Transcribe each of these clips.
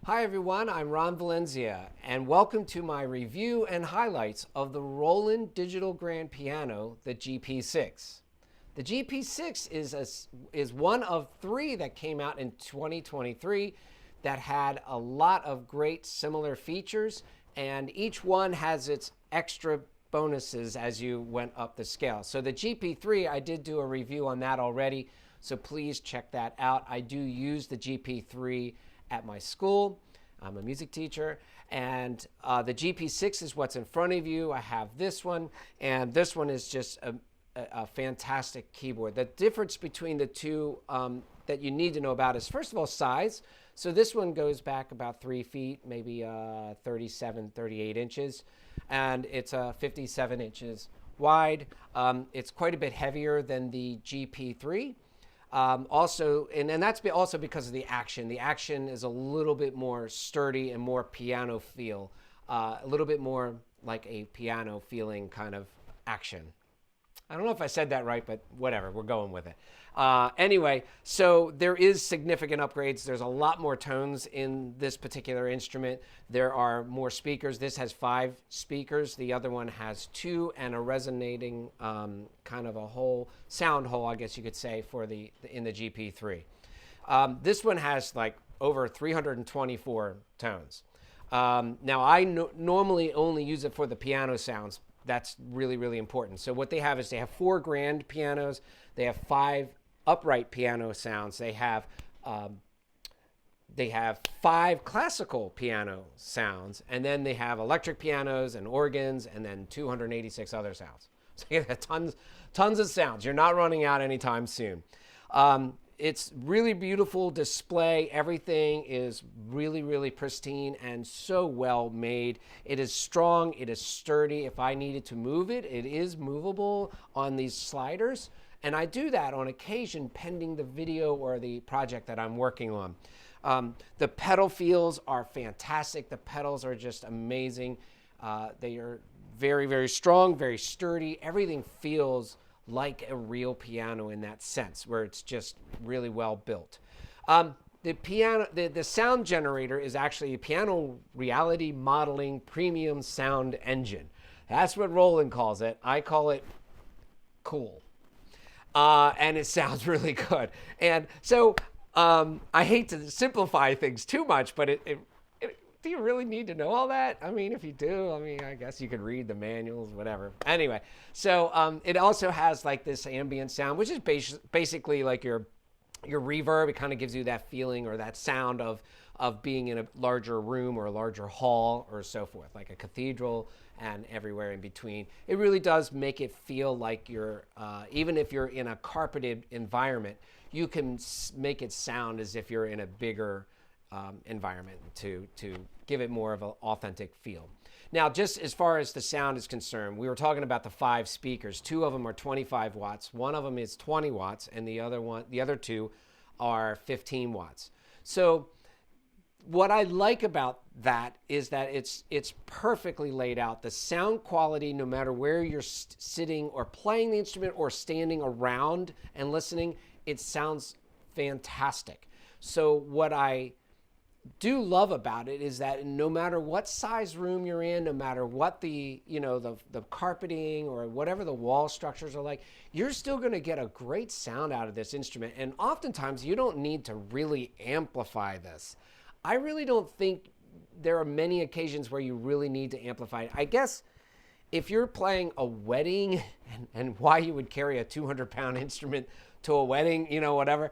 Hi everyone, I'm Ron Valenzia, and welcome to my review and highlights of the Roland Digital Grand Piano, the GP-6. The GP-6 is one of three that came out in 2023 that had a lot of great similar features, and each one has its extra bonuses as you went up the scale. So the GP3, I did do a review on that already, so please check that out. I do use the GP3 at my school. I'm a music teacher, and the GP6 is what's in front of you. I have this one, and this one is just a fantastic keyboard. The difference between the two that you need to know about is, first of all, size. So this one goes back about 3 feet, maybe 37, 38 inches, and it's 57 inches wide. It's quite a bit heavier than the GP3. Also, and that's also because of the action. The action is a little bit more sturdy and more piano feel, a little bit more like a piano feeling kind of action. I don't know if I said that right, but whatever, we're going with it. Anyway, so there is significant upgrades. There's a lot more tones in this particular instrument. There are more speakers. This has 5 speakers. The other one has 2 and a resonating kind of a whole sound hole, I guess you could say, for in the GP3. This one has like over 324 tones. Now, I normally only use it for the piano sounds. That's really, really important. So what they have is they have 4 grand pianos. They have 5 upright piano sounds. They have 5 classical piano sounds, and then they have electric pianos and organs, and then 286 other sounds. So you have tons of sounds. You're not running out anytime soon. It's really beautiful display. Everything is really, really pristine and so well made. It is strong. It is sturdy. If I needed to move it, it is movable on these sliders. And I do that on occasion pending the video or the project that I'm working on. The pedal feels are fantastic. The pedals are just amazing. They are very, very strong, very sturdy. Everything feels like a real piano in that sense, where it's just really well built. The sound generator is actually a piano reality modeling premium sound engine. That's what Roland calls it. I call it cool. And it sounds really good. And so I hate to simplify things too much, but do you really need to know all that? I mean, if you do, I guess you could read the manuals, whatever. Anyway, so it also has like this ambient sound, which is basically like your reverb. It kind of gives you that feeling or that sound of being in a larger room or a larger hall or so forth, like a cathedral and everywhere in between. It really does make it feel like you're, even if you're in a carpeted environment, you can make it sound as if you're in a bigger environment to give it more of an authentic feel. Now, just as far as the sound is concerned, we were talking about the 5 speakers. 2 of them are 25 watts. One of them is 20 watts, and the other 2 are 15 watts. So what I like about that is that it's perfectly laid out. The sound quality, no matter where you're sitting or playing the instrument or standing around and listening, it sounds fantastic. So what I do love about it is that no matter what size room you're in, no matter what the carpeting or whatever the wall structures are like, you're still going to get a great sound out of this instrument. And oftentimes you don't need to really amplify this. I really don't think there are many occasions where you really need to amplify it. I guess if you're playing a wedding and why you would carry a 200-pound instrument to a wedding, whatever,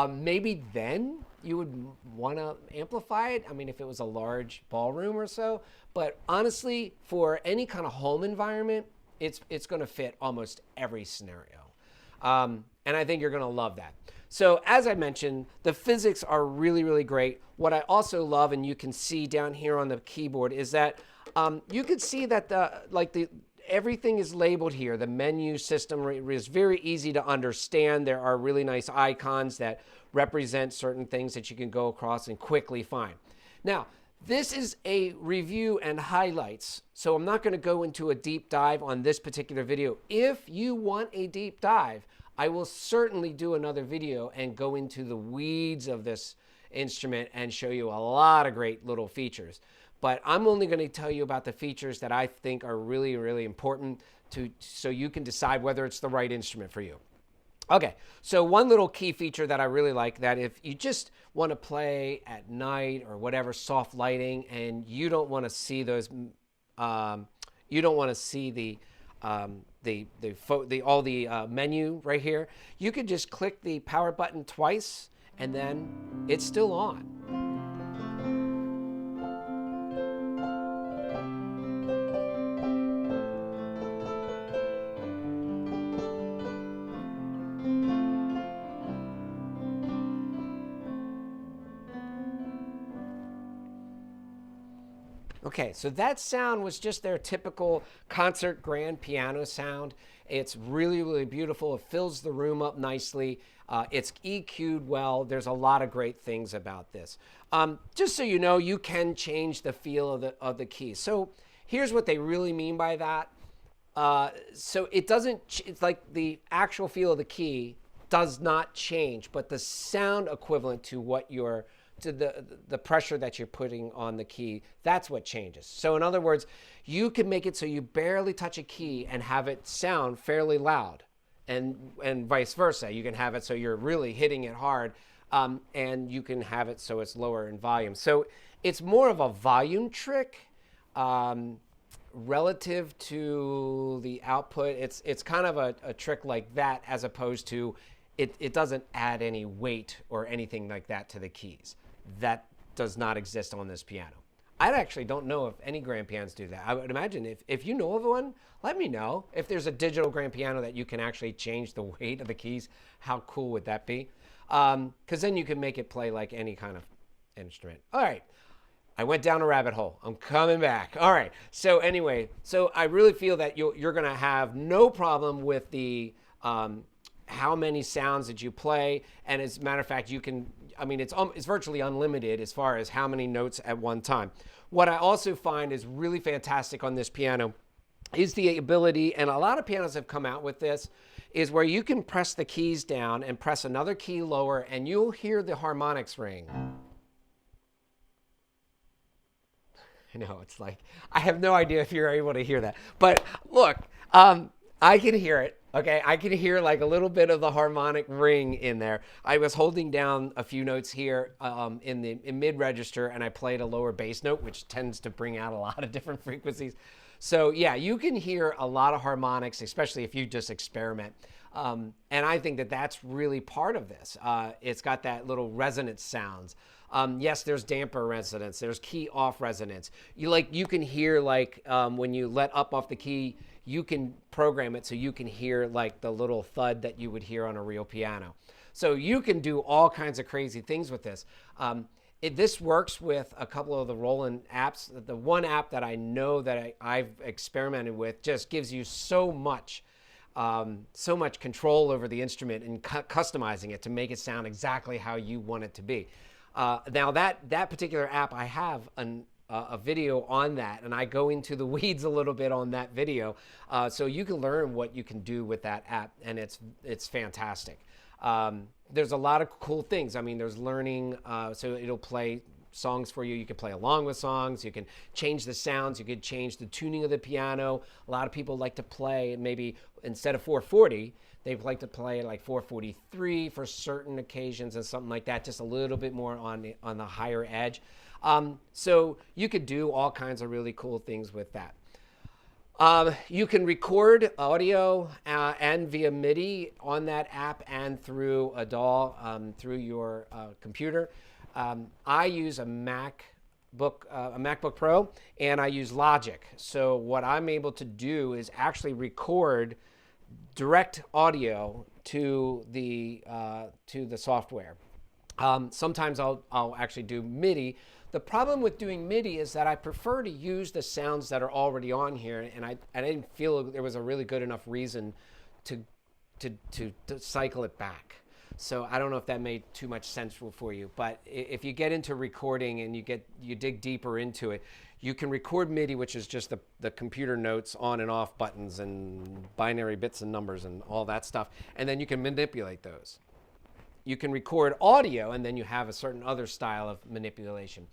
maybe then you would want to amplify it. I mean, if it was a large ballroom or so. But honestly, for any kind of home environment, it's going to fit almost every scenario. And I think you're going to love that. So as I mentioned, the physics are really, really great. What I also love, and you can see down here on the keyboard, is that you can see that everything is labeled here. The menu system is very easy to understand. There are really nice icons that represent certain things that you can go across and quickly find. Now, this is a review and highlights, so I'm not going to go into a deep dive on this particular video. If you want a deep dive, I will certainly do another video and go into the weeds of this instrument and show you a lot of great little features. But I'm only going to tell you about the features that I think are really, really important so you can decide whether it's the right instrument for you. Okay, so one little key feature that I really like, that if you just want to play at night or whatever, soft lighting, and you don't want to see those, you don't want to see the menu right here, you could just click the power button twice, and then it's still on. Okay, so that sound was just their typical concert grand piano sound. It's really, really beautiful. It fills the room up nicely. It's EQ'd well. There's a lot of great things about this. Just so you know, you can change the feel of the keys. So here's what they really mean by that. So it's like the actual feel of the key does not change, but the sound equivalent to what the pressure that you're putting on the key, that's what changes. So in other words, you can make it so you barely touch a key and have it sound fairly loud, and vice versa. You can have it so you're really hitting it hard, and you can have it so it's lower in volume. So it's more of a volume trick relative to the output. It's kind of a trick like that, as opposed to it doesn't add any weight or anything like that to the keys. That does not exist on this piano. I actually don't know if any grand pianos do that. I would imagine if you know of one, let me know. If there's a digital grand piano that you can actually change the weight of the keys, how cool would that be? Because then you can make it play like any kind of instrument. All right. I went down a rabbit hole. I'm coming back. All right. So anyway, so I really feel that you're going to have no problem with the how many sounds that you play. And as a matter of fact, it's virtually unlimited as far as how many notes at one time. What I also find is really fantastic on this piano is the ability, and a lot of pianos have come out with this, is where you can press the keys down and press another key lower, and you'll hear the harmonics ring. I know, it's like, I have no idea if you're able to hear that. But look, I can hear it. Okay, I can hear like a little bit of the harmonic ring in there. I was holding down a few notes here in mid register, and I played a lower bass note, which tends to bring out a lot of different frequencies. So yeah, you can hear a lot of harmonics, especially if you just experiment. And I think that that's really part of this. It's got that little resonance sounds. Yes, there's damper resonance. There's key off resonance. You can hear when you let up off the key, you can program it so you can hear like the little thud that you would hear on a real piano. So you can do all kinds of crazy things with this. This works with a couple of the Roland apps. The one app that I know that I've experimented with just gives you so much control over the instrument and customizing it to make it sound exactly how you want it to be. Now that particular app, I have a video on that, and I go into the weeds a little bit on that video, so you can learn what you can do with that app, and it's fantastic. There's a lot of cool things. I mean, there's learning, so it'll play songs for you. You can play along with songs. You can change the sounds. You can change the tuning of the piano. A lot of people like to play maybe instead of 440, they like to play like 443 for certain occasions and something like that, just a little bit more on the higher edge. So you could do all kinds of really cool things with that. You can record audio and via MIDI on that app and through a DAW through your computer. I use a MacBook Pro, and I use Logic. So what I'm able to do is actually record direct audio to the software. Sometimes I'll actually do MIDI. The problem with doing MIDI is that I prefer to use the sounds that are already on here, and I didn't feel there was a really good enough reason to cycle it back. So I don't know if that made too much sense for you, but if you get into recording and you dig deeper into it, you can record MIDI, which is just the computer notes, on and off buttons and binary bits and numbers and all that stuff, and then you can manipulate those. you can record audio, and then you have a certain other style of manipulation.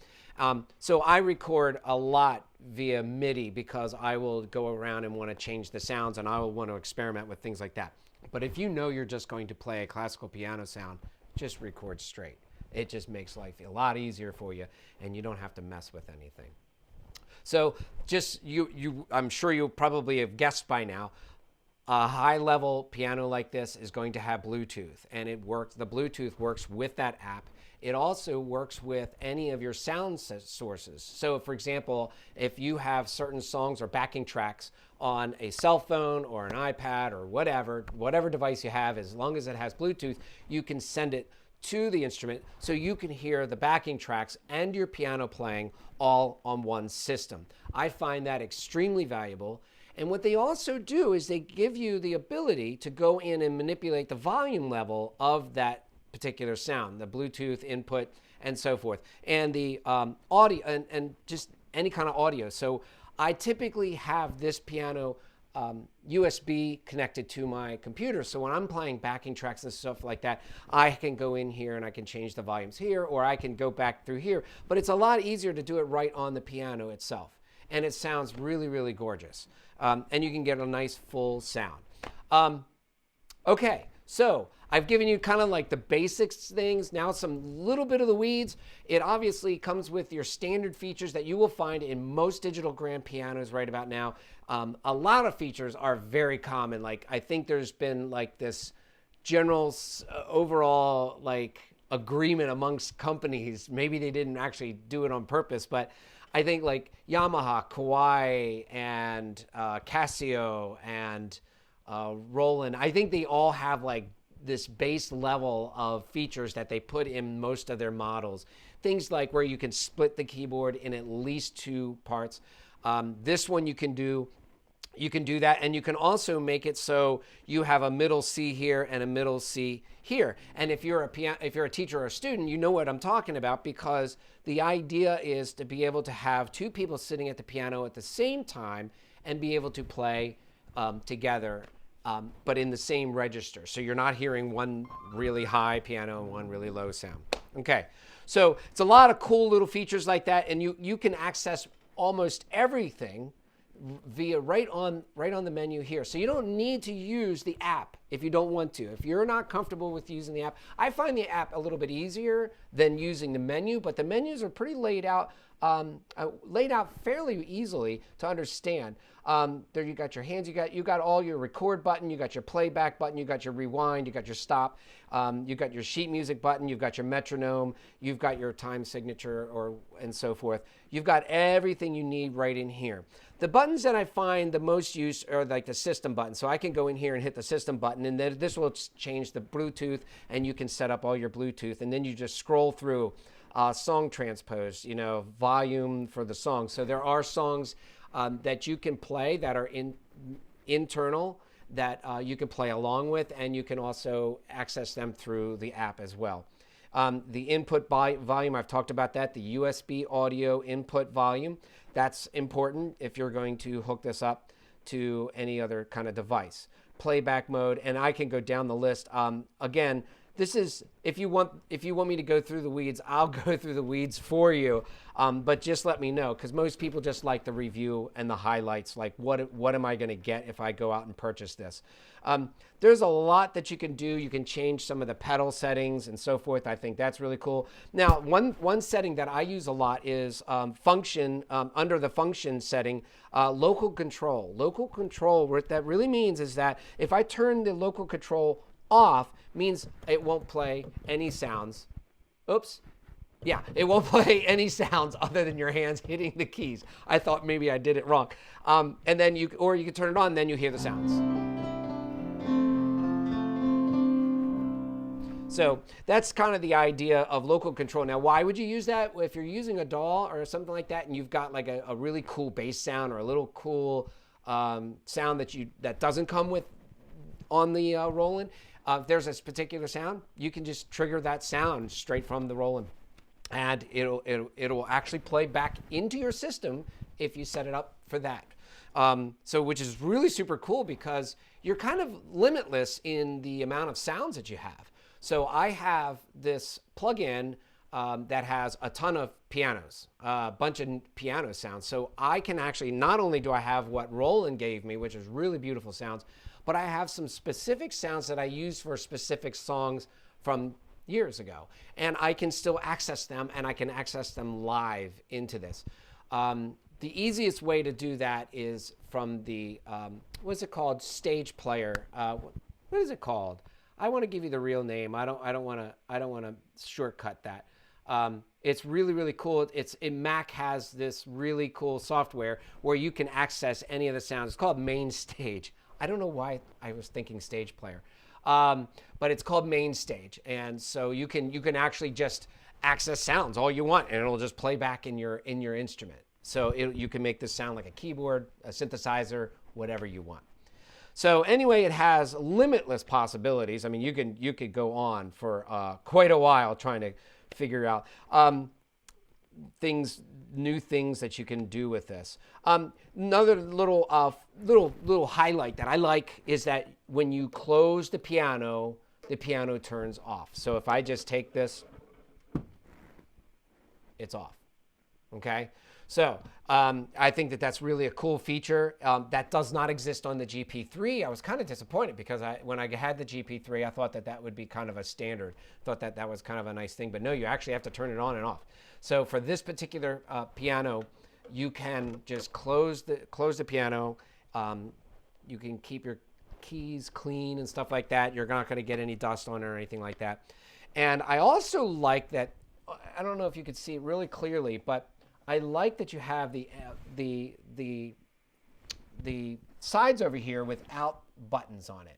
So I record a lot via MIDI because I will go around and want to change the sounds, and I will want to experiment with things like that. But if you know you're just going to play a classical piano sound, just record straight. It just makes life a lot easier for you, and you don't have to mess with anything. So just I'm sure you probably have guessed by now, a high-level piano like this is going to have Bluetooth, and the Bluetooth works with that app. It also works with any of your sound sources. So for example, if you have certain songs or backing tracks on a cell phone or an iPad or whatever device you have, as long as it has Bluetooth, you can send it to the instrument so you can hear the backing tracks and your piano playing all on one system. I find that extremely valuable. And what they also do is they give you the ability to go in and manipulate the volume level of that particular sound, the Bluetooth input and so forth, and the audio and just any kind of audio. So I typically have this piano USB connected to my computer. So when I'm playing backing tracks and stuff like that, I can go in here and I can change the volumes here, or I can go back through here. But it's a lot easier to do it right on the piano itself. And it sounds really, really gorgeous. And you can get a nice full sound. Okay, so I've given you kind of like the basics things. Now some little bit of the weeds. It obviously comes with your standard features that you will find in most digital grand pianos right about now. A lot of features are very common. Like I think there's been like this general overall like agreement amongst companies. Maybe they didn't actually do it on purpose, but I think like Yamaha, Kawai, and Casio, and Roland, I think they all have like this base level of features that they put in most of their models. Things like where you can split the keyboard in at least 2 parts. This one you can do that, and you can also make it so you have a middle C here and a middle C here. And if you're a teacher or a student, you know what I'm talking about, because the idea is to be able to have 2 people sitting at the piano at the same time and be able to play together, but in the same register. So you're not hearing one really high piano and one really low sound. Okay, so it's a lot of cool little features like that, and you can access almost everything via right on the menu here. So you don't need to use the app if you don't want to. If you're not comfortable with using the app, I find the app a little bit easier than using the menu, but the menus are pretty laid out fairly easily to understand. There you got your hands, you got all your record button, you got your playback button, you got your rewind, you got your stop, you got your sheet music button, you've got your metronome, you've got your time signature, and so forth. You've got everything you need right in here. The buttons that I find the most use are like the system button. So I can go in here and hit the system button, and then this will change the Bluetooth, and you can set up all your Bluetooth, and then you just scroll through song transpose, volume for the song. So there are songs that you can play that are internal that you can play along with, and you can also access them through the app as well. The input volume, I've talked about that. The USB audio input volume, that's important if you're going to hook this up to any other kind of device. Playback mode, and I can go down the list. Again, this is, if you want me to go through the weeds, I'll go through the weeds for you. But just let me know, because most people just like the review and the highlights, like what am I going to get if I go out and purchase this? There's a lot that you can do. You can change some of the pedal settings and so forth. I think that's really cool. Now, one setting that I use a lot is function, under the function setting, local control. Local control, what that really means is that if I turn the local control off, means it won't play any sounds. Oops. Yeah, it won't play any sounds other than your hands hitting the keys. I thought maybe I did it wrong. And then you can turn it on, then you hear the sounds. So that's kind of the idea of local control. Now, why would you use that? If you're using a DAW or something like that, and you've got like a really cool bass sound or a little cool sound that doesn't come with on the Roland, if there's a particular sound, you can just trigger that sound straight from the Roland, and it'll actually play back into your system if you set it up for that. So which is really super cool, because you're kind of limitless in the amount of sounds that you have. So I have this plugin that has a ton of pianos, a bunch of piano sounds. So I can actually, not only do I have what Roland gave me, which is really beautiful sounds, but I have some specific sounds that I use for specific songs from years ago. And I can still access them, and I can access them live into this. The easiest way to do that is from the, what's it called? Stage player. What is it called? I want to give you the real name. I don't want to shortcut that. It's really, really cool. Mac has this really cool software where you can access any of the sounds. It's called Main Stage. I don't know why I was thinking Stage Player, but it's called Main Stage, and so you can actually just access sounds all you want, and it'll just play back in your instrument. So you can make this sound like a keyboard, a synthesizer, whatever you want. So anyway, it has limitless possibilities. I mean, you could go on for quite a while trying to figure out new things that you can do with this. Another little highlight that I like is that when you close the piano turns off. So if I just take this, it's off. Okay. So I think that that's really a cool feature that does not exist on the GP3. I was kind of disappointed because when I had the GP3, I thought that would be kind of a standard. Thought that was kind of a nice thing, but no, you actually have to turn it on and off. So for this particular piano, you can just close the piano. You can keep your keys clean and stuff like that. You're not going to get any dust on it or anything like that. And I also like that. I don't know if you could see it really clearly, but I like that you have the sides over here without buttons on it.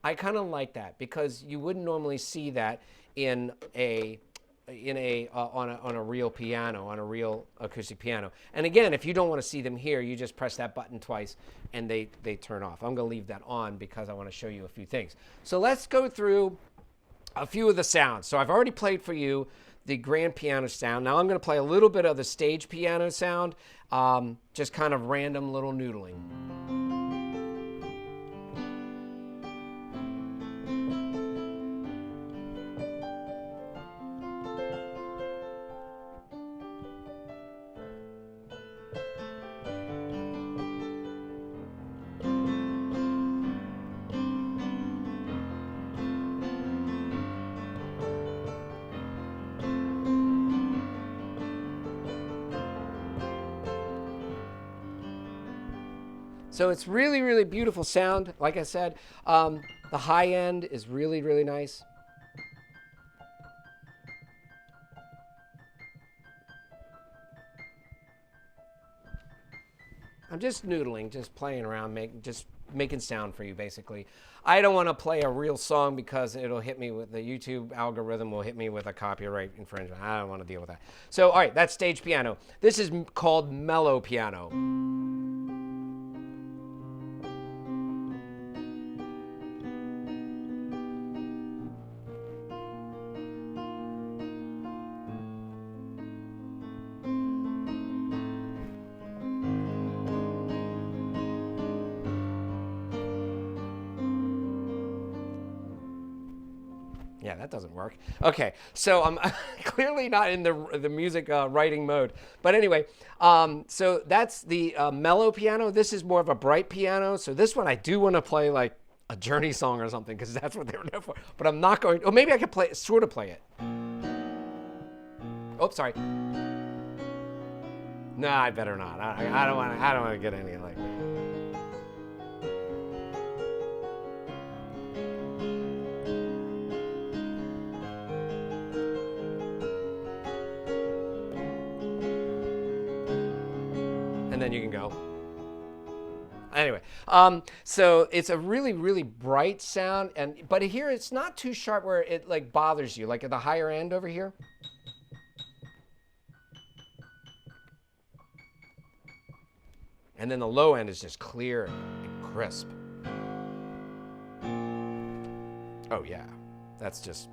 I kind of like that because you wouldn't normally see that on a real piano, on a real acoustic piano. And again, if you don't want to see them here, you just press that button twice and they turn off. I'm going to leave that on because I want to show you a few things. So let's go through a few of the sounds. So I've already played for you the grand piano sound. Now I'm going to play a little bit of the stage piano sound, just kind of random little noodling. So it's really, really beautiful sound. Like I said, the high end is really, really nice. I'm just noodling, just playing around, just making sound for you, basically. I don't want to play a real song because it'll hit me with the YouTube algorithm will hit me with a copyright infringement. I don't want to deal with that. So, all right, that's stage piano. This is called mellow piano. Yeah, that doesn't work. Okay, so I'm clearly not in the music writing mode. But anyway, so that's the mellow piano. This is more of a bright piano. So this one I do want to play like a Journey song or something because that's what they were there for. But I'm not going. Or maybe I could sort of play it. Oh, sorry. No, I better not. I don't want to get any like. And then you can go. Anyway, so it's a really, really bright sound, but here it's not too sharp where it like bothers you, like at the higher end over here. And then the low end is just clear and crisp. Oh yeah, that's just,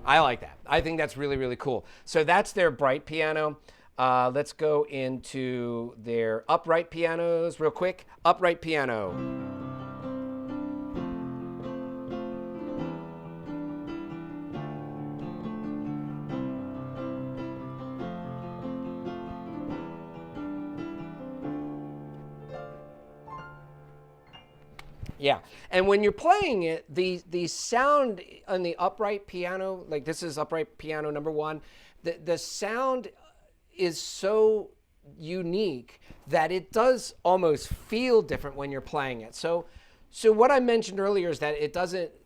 I like that. I think that's really, really cool. So that's their bright piano. Let's go into their upright pianos real quick. Upright piano. Yeah, and when you're playing it, the sound on the upright piano, like this is upright piano number one, the sound is so unique that it does almost feel different when you're playing it. So what I mentioned earlier is that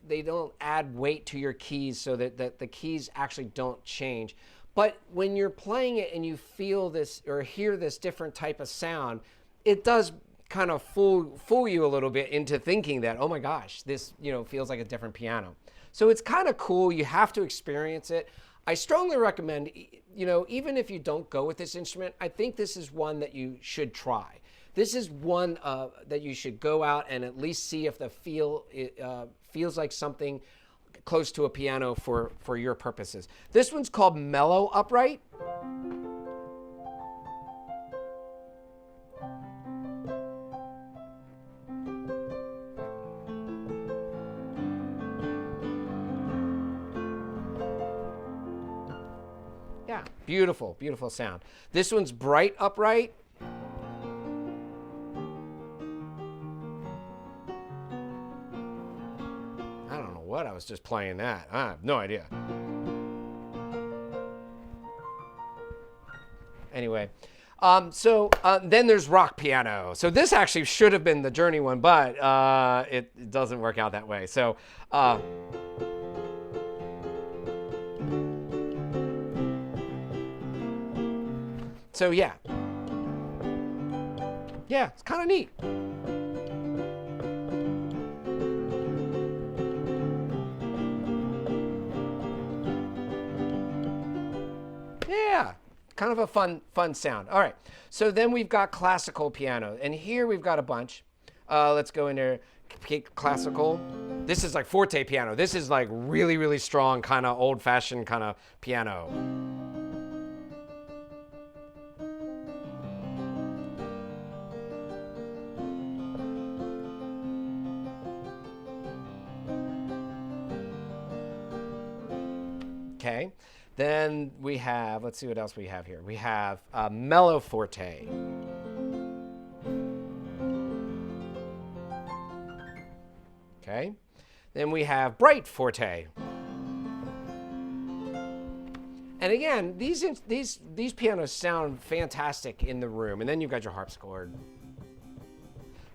they don't add weight to your keys so that the keys actually don't change. But when you're playing it and you feel this or hear this different type of sound, it does kind of fool you a little bit into thinking that, oh my gosh, this, feels like a different piano. So it's kind of cool. You have to experience it. I strongly recommend, even if you don't go with this instrument, I think this is one that you should try. This is one that you should go out and at least see if the feels like something close to a piano for your purposes. This one's called Mellow Upright. Yeah, beautiful, beautiful sound. This one's Bright Upright. I don't know what I was just playing that. I have no idea. Anyway, then there's Rock Piano. So this actually should have been the Journey one, but it doesn't work out that way. So yeah. Yeah, it's kind of neat. Yeah, kind of a fun sound. All right, so then we've got classical piano, and here we've got a bunch. Let's go in there. Classical. This is like forte piano. This is like really, really strong, kind of old-fashioned kind of piano. Okay, then we have, let's see what else we have here. We have Mellow Forte. Okay, then we have Bright Forte. And again, these pianos sound fantastic in the room. And then you've got your harpsichord.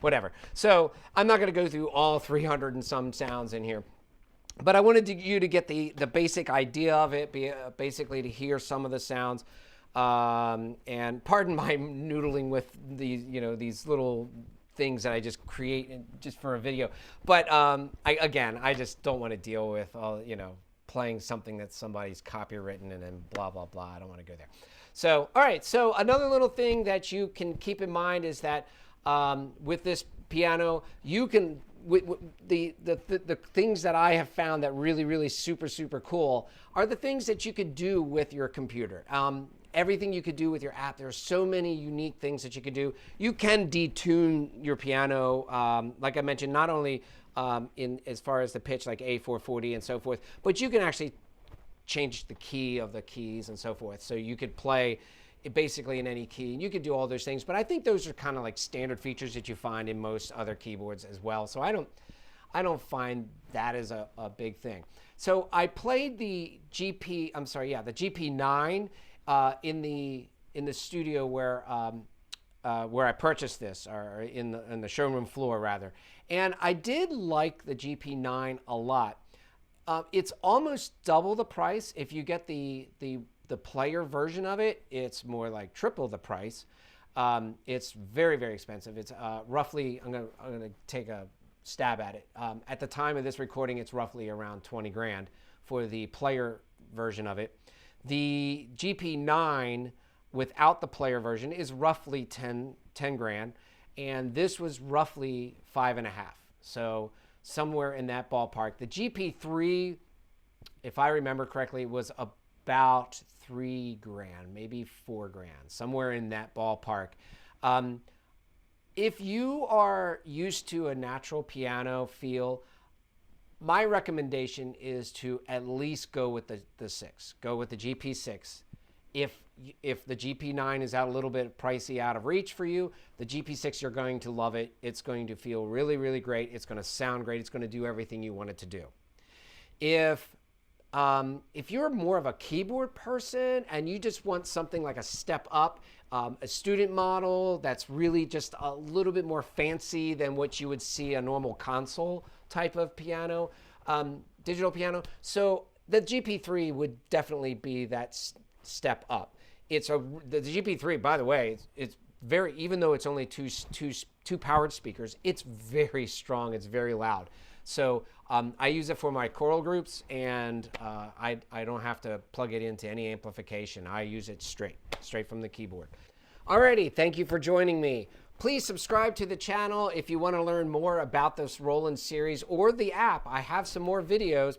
Whatever. So I'm not going to go through all 300 and some sounds in here. But I wanted you to get the basic idea of it, basically to hear some of the sounds. And pardon my noodling with these little things that I just create just for a video. But I just don't want to deal with playing something that somebody's copywritten and then blah, blah, blah. I don't want to go there. So, all right. So another little thing that you can keep in mind is that with this piano, you can, the things that I have found that really, really super, super cool are the things that you could do with your computer. Everything you could do with your app. There's so many unique things that you could do. You can detune your piano, like I mentioned, not only in as far as the pitch, like A440 and so forth, but you can actually change the key of the keys and so forth. So you could play it basically in any key, and you could do all those things. But I think those are kind of like standard features that you find in most other keyboards as well. So I don't find that as a big thing. So I played the GP9 in the studio where I purchased this, or in the showroom floor rather. And I did like the GP9 a lot. It's almost double the price. If you get the player version of it, it's more like triple the price. It's very, very expensive. It's roughly, I'm gonna take a stab at it. At the time of this recording, it's roughly around 20 grand for the player version of it. The GP9 without the player version is roughly 10 grand, and this was roughly 5.5. So somewhere in that ballpark. The GP3, if I remember correctly, was about 3 grand, maybe 4 grand, somewhere in that ballpark. If you are used to a natural piano feel, my recommendation is to at least go with the 6. Go with the GP-6 If the GP9 is out a little bit pricey, out of reach for you, the GP6, you're going to love it. It's going to feel really, really great. It's going to sound great. It's going to do everything you want it to do. If you're more of a keyboard person and you just want something like a step up, a student model that's really just a little bit more fancy than what you would see a normal console type of piano, digital piano. So the GP3 would definitely be that step up. The GP3, by the way, it's very, even though it's only two powered speakers, it's very strong. It's very loud. So I use it for my choral groups, and I don't have to plug it into any amplification. I use it straight from the keyboard. Alrighty, thank you for joining me. Please subscribe to the channel if you want to learn more about this Roland series or the app. I have some more videos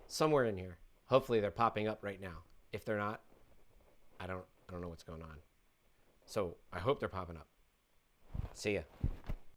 somewhere in here. Hopefully they're popping up right now. If they're not, I don't know what's going on. So I hope they're popping up. See ya.